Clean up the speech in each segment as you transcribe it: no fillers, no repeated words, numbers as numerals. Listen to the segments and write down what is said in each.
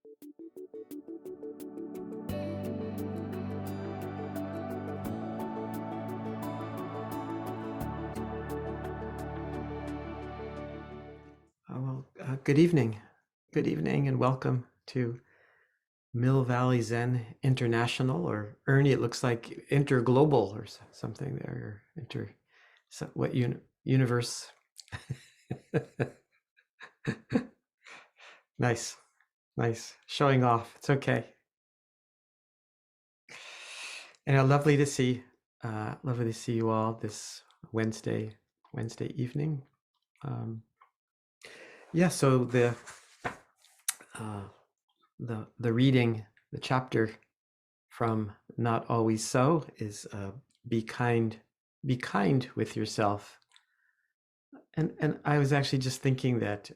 Good evening. Good evening and welcome to Mill Valley Zen International, or Ernie, it looks like Interglobal or something there, or universe? Nice, nice. Showing off. It's okay. And lovely to see you all this Wednesday evening. So uh, the reading, the chapter from Not Always So is be kind with yourself. And I was actually just thinking that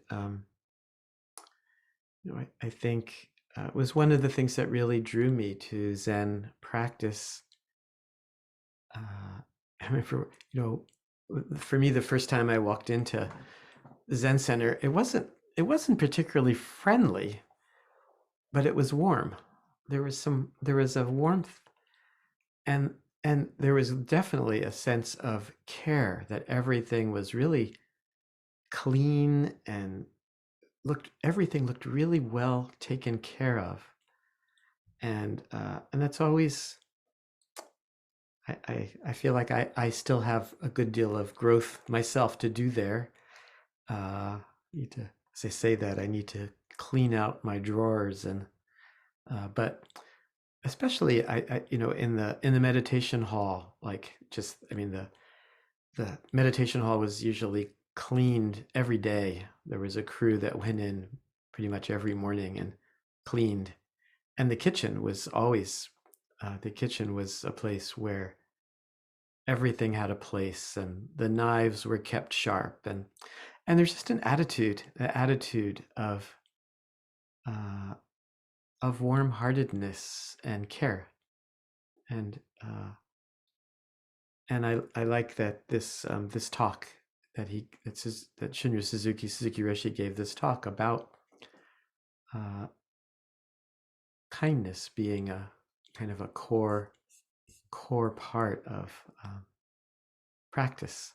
I think it was one of the things that really drew me to Zen practice. I remember, for me, the first time I walked into the Zen center, it wasn't particularly friendly, but it was warm. There was a warmth, and there was definitely a sense of care, that everything was really clean and everything looked really well taken care of. And that's always, I feel like I still have a good deal of growth myself to do there. Need to, as I say that, I need to clean out my drawers, and but especially in the meditation hall, the meditation hall was usually cleaned every day. There was a crew that went in pretty much every morning and cleaned. And the kitchen was always, a place where everything had a place, and the knives were kept sharp. And there's just an attitude of warm-heartedness and care. And I like that this talk that Shunryu Suzuki Roshi gave, this talk about kindness being a kind of a core part of practice.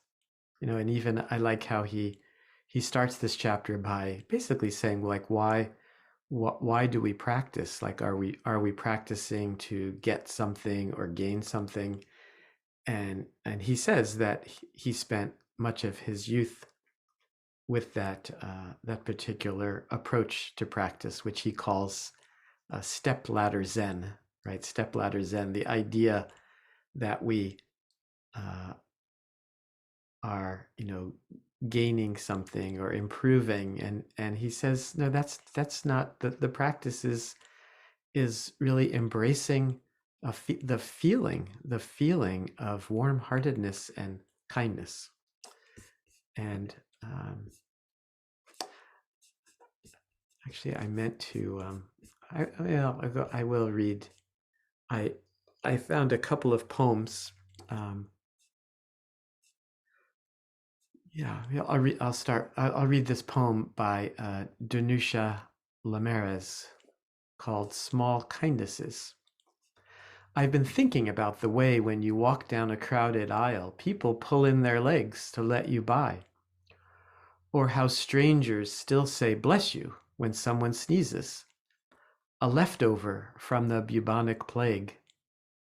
And even I like how he starts this chapter by basically saying, like, why do we practice? Like, are we practicing to get something or gain something? And he says that he spent much of his youth with that particular approach to practice, which he calls step ladder Zen, right? Step ladder Zen, the idea that we are, gaining something or improving, and he says, no, that's not the practice. Is really embracing the feeling of warm-heartedness and kindness. And actually, I meant to. I will read. I found a couple of poems. I'll start. I'll read this poem by Danusha Lameres called "Small Kindnesses." I've been thinking about the way when you walk down a crowded aisle, people pull in their legs to let you by. Or how strangers still say bless you when someone sneezes. A leftover from the bubonic plague.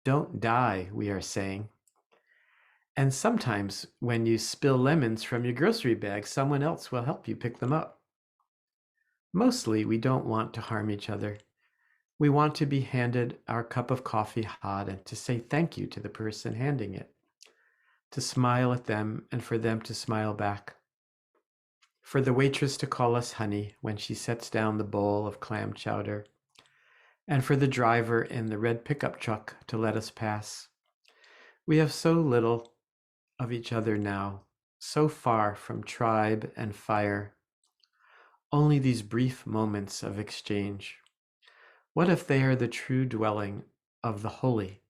Don't die, we are saying. And sometimes when you spill lemons from your grocery bag, someone else will help you pick them up. Mostly, we don't want to harm each other. We want to be handed our cup of coffee hot and to say thank you to the person handing it, to smile at them and for them to smile back, for the waitress to call us honey when she sets down the bowl of clam chowder, and for the driver in the red pickup truck to let us pass. We have so little of each other now, so far from tribe and fire, only these brief moments of exchange. What if they are the true dwelling of the holy,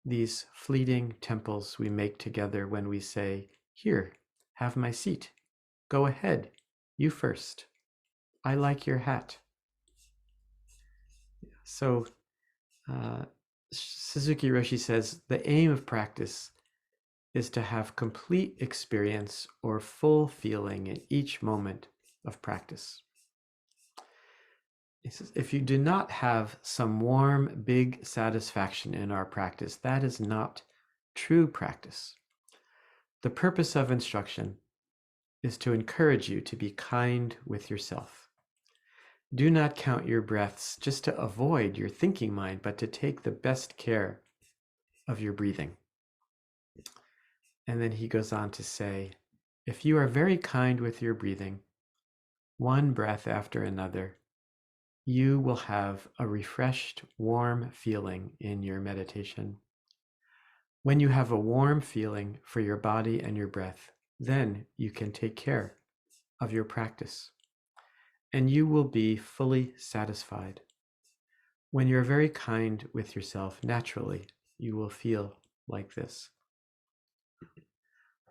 these fleeting temples we make together when we say, here, have my seat. Go ahead, you first. I like your hat. So uh, Suzuki Roshi says the aim of practice is to have complete experience or full feeling in each moment of practice. He says, if you do not have some warm, big satisfaction in our practice, that is not true practice. The purpose of instruction is to encourage you to be kind with yourself. Do not count your breaths just to avoid your thinking mind, but to take the best care of your breathing. And then he goes on to say, if you are very kind with your breathing, one breath after another, you will have a refreshed, warm feeling in your meditation. When you have a warm feeling for your body and your breath, then you can take care of your practice, and you will be fully satisfied. When you're very kind with yourself, naturally, you will feel like this.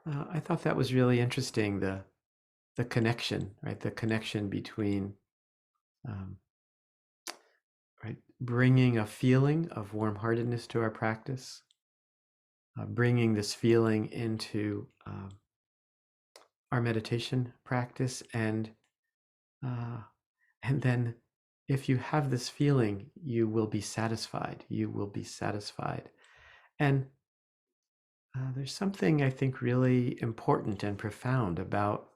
I thought that was really interesting, the connection, right? The connection between um, right, bringing a feeling of warm-heartedness to our practice, bringing this feeling into our meditation practice, and then if you have this feeling, you will be satisfied. You will be satisfied. And there's something I think really important and profound about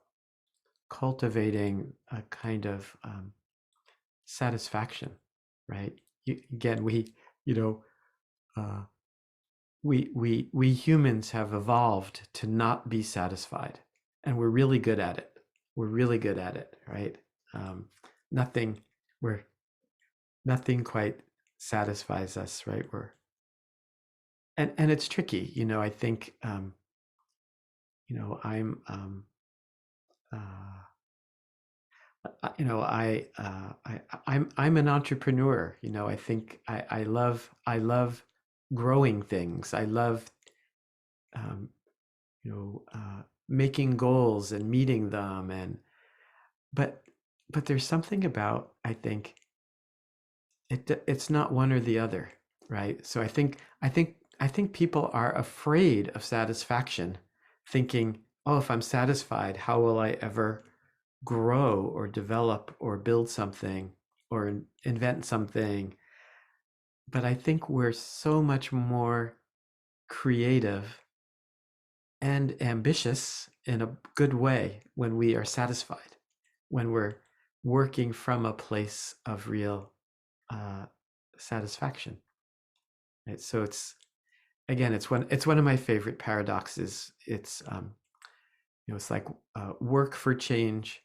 cultivating a kind of satisfaction, right? Again, you know, uh, we humans have evolved to not be satisfied, and we're really good at it. We're really good at it, right? Um, nothing, we're nothing quite satisfies us, right? And it's tricky, I think, I'm, I'm an entrepreneur. I think I love growing things. I love, um, making goals and meeting them, but but there's something about, I think, it's not one or the other, right? So I think people are afraid of satisfaction, thinking, oh, if I'm satisfied, how will I ever grow or develop or build something or invent something? But I think we're so much more creative and ambitious in a good way when we are satisfied, when we're working from a place of real uh, satisfaction. Right? So it's one of my favorite paradoxes. It's like work for change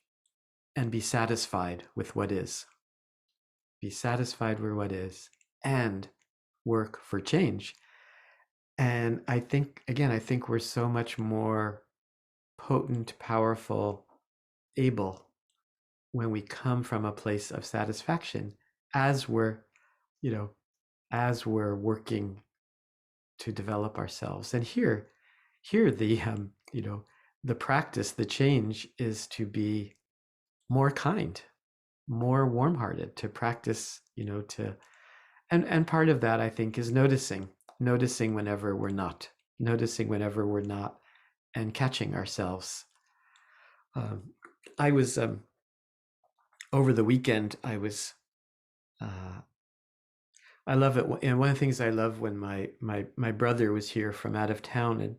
and be satisfied with what is. Be satisfied with what is and work for change. And I think we're so much more potent, powerful, able when we come from a place of satisfaction as we're, you know, as we're working to develop ourselves. And here the practice, the change is to be more kind, more warm-hearted, to practice, to and part of that I think is noticing whenever we're not, and catching ourselves. Um, I was over the weekend. Uh, I love it, and one of the things I love when my brother was here from out of town, and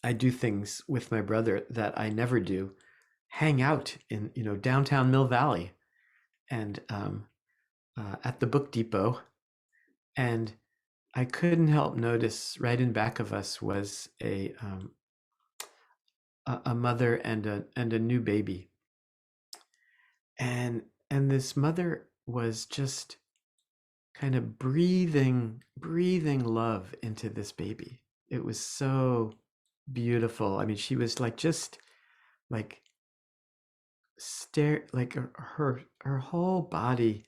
I do things with my brother that I never do. Hang out in downtown Mill Valley, and at the Book Depot, and I couldn't help notice right in back of us was a mother and a new baby, and this mother was just kind of breathing love into this baby. It was so beautiful. I mean, she was like just like stare like her whole body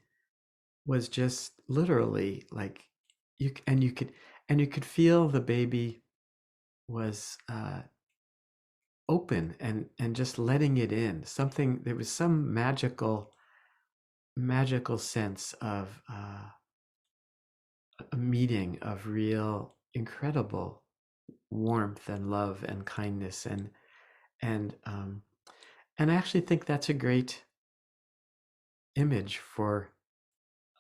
was just literally like you could feel the baby was open and just letting it in. There was some magical magical sense of a meeting of real, incredible warmth and love and kindness, and um, and I actually think that's a great image for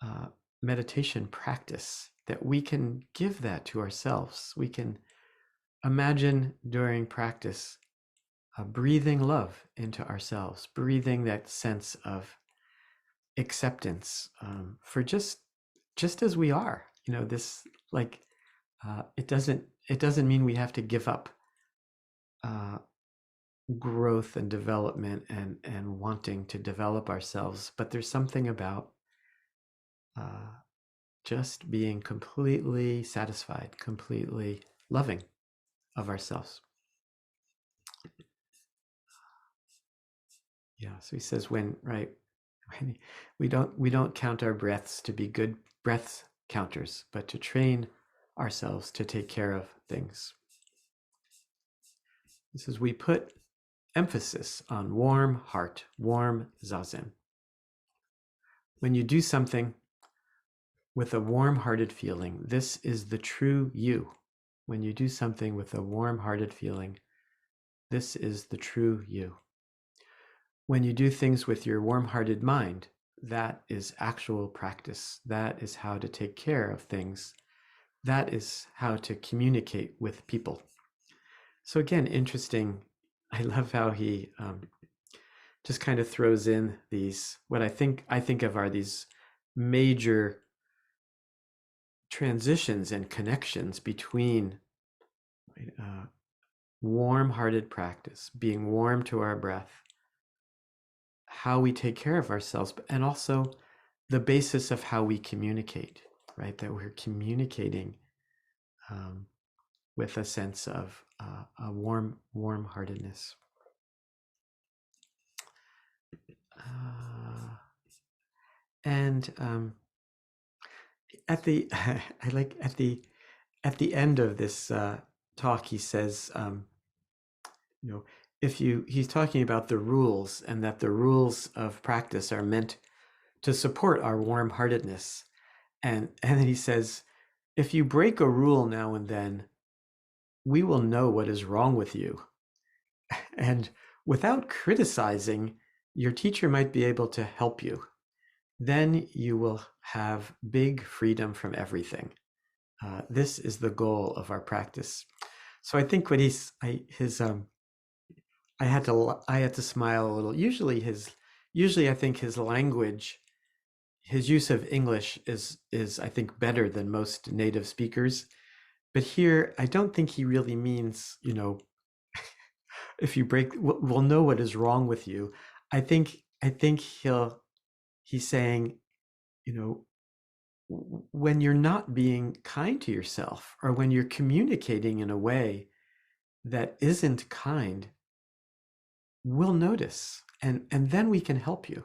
uh, meditation practice, that we can give that to ourselves. We can imagine during practice breathing love into ourselves, breathing that sense of acceptance for just as we are. This, like, it doesn't mean we have to give up uh, growth and development and wanting to develop ourselves, but there's something about uh, just being completely satisfied, completely loving of ourselves. Yeah. So he says, when we don't count our breaths to be good breath counters, but to train ourselves to take care of things. He says, we put emphasis on warm heart, warm zazen. When you do something with a warm-hearted feeling, this is the true you. When you do something with a warm-hearted feeling, this is the true you. When you do things with your warm-hearted mind, that is actual practice. That is how to take care of things. That is how to communicate with people. So again, interesting. I love how he just kind of throws in these, what I think of are these major transitions and connections between warm-hearted practice, being warm to our breath, how we take care of ourselves, and also the basis of how we communicate, right? That we're communicating with a sense of a warm-heartedness. And at the I like at the end of this talk, he says, he's talking about the rules, and that the rules of practice are meant to support our warm-heartedness. And then he says, if you break a rule now and then, we will know what is wrong with you. And without criticizing, your teacher might be able to help you. Then you will have big freedom from everything. This is the goal of our practice. So I think what I had to smile a little. Usually I think his language, his use of English is I think better than most native speakers. But here, I don't think he really means, if you break, we'll know what is wrong with you. I think he's saying, when you're not being kind to yourself, or when you're communicating in a way that isn't kind, we'll notice, and then we can help you.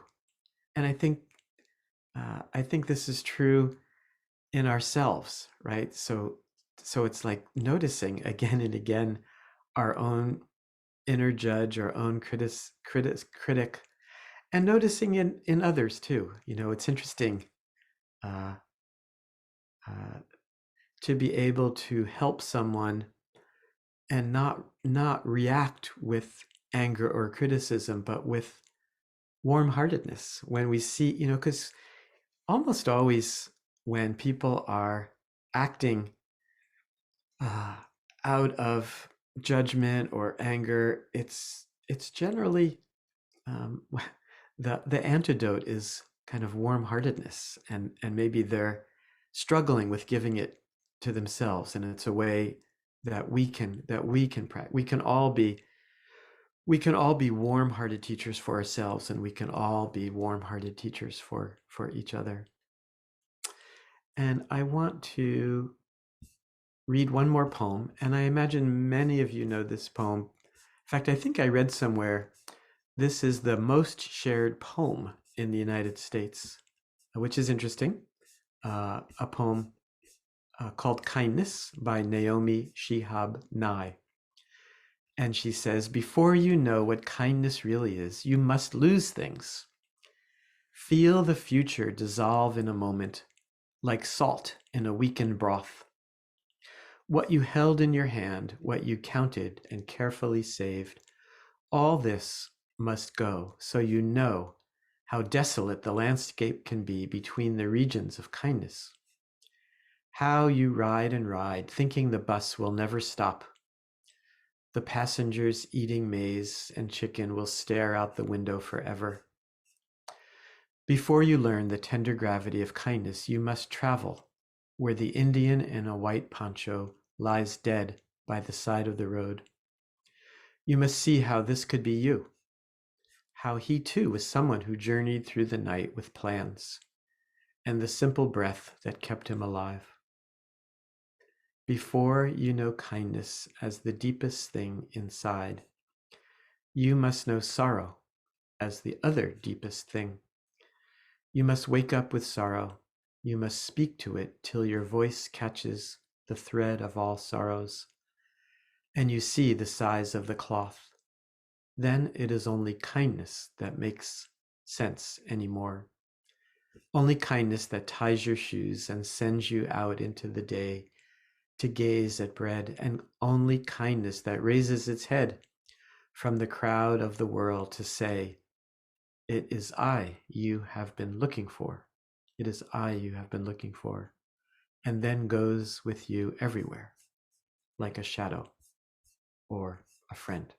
And I think this is true in ourselves, right? So it's like noticing again and again our own inner judge, our own critic, and noticing in others too. It's interesting to be able to help someone and not react with anger or criticism, but with warm-heartedness. When we see, because almost always when people are acting out of judgment or anger, it's generally the antidote is kind of warm-heartedness, and maybe they're struggling with giving it to themselves, and it's a way that we can practice. We can all be warm-hearted teachers for ourselves, and we can all be warm-hearted teachers for each other. And I want to read one more poem, and I imagine many of you know this poem. In fact, I think I read somewhere this is the most shared poem in the United States, which is interesting. A poem called Kindness by Naomi Shihab. And she says, before you know what kindness really is, you must lose things. Feel the future dissolve in a moment, like salt in a weakened broth. What you held in your hand, what you counted and carefully saved, all this must go, so you know how desolate the landscape can be between the regions of kindness. How you ride and ride, thinking the bus will never stop. The passengers eating maize and chicken will stare out the window forever. Before you learn the tender gravity of kindness, you must travel where the Indian in a white poncho lies dead by the side of the road. You must see how this could be you, how he too was someone who journeyed through the night with plans and the simple breath that kept him alive. Before you know kindness as the deepest thing inside, you must know sorrow as the other deepest thing. You must wake up with sorrow. You must speak to it till your voice catches the thread of all sorrows, and you see the size of the cloth. Then it is only kindness that makes sense anymore. Only kindness that ties your shoes and sends you out into the day to gaze at bread, and only kindness that raises its head from the crowd of the world to say, "It is I you have been looking for. It is I you have been looking for," and then goes with you everywhere, like a shadow or a friend.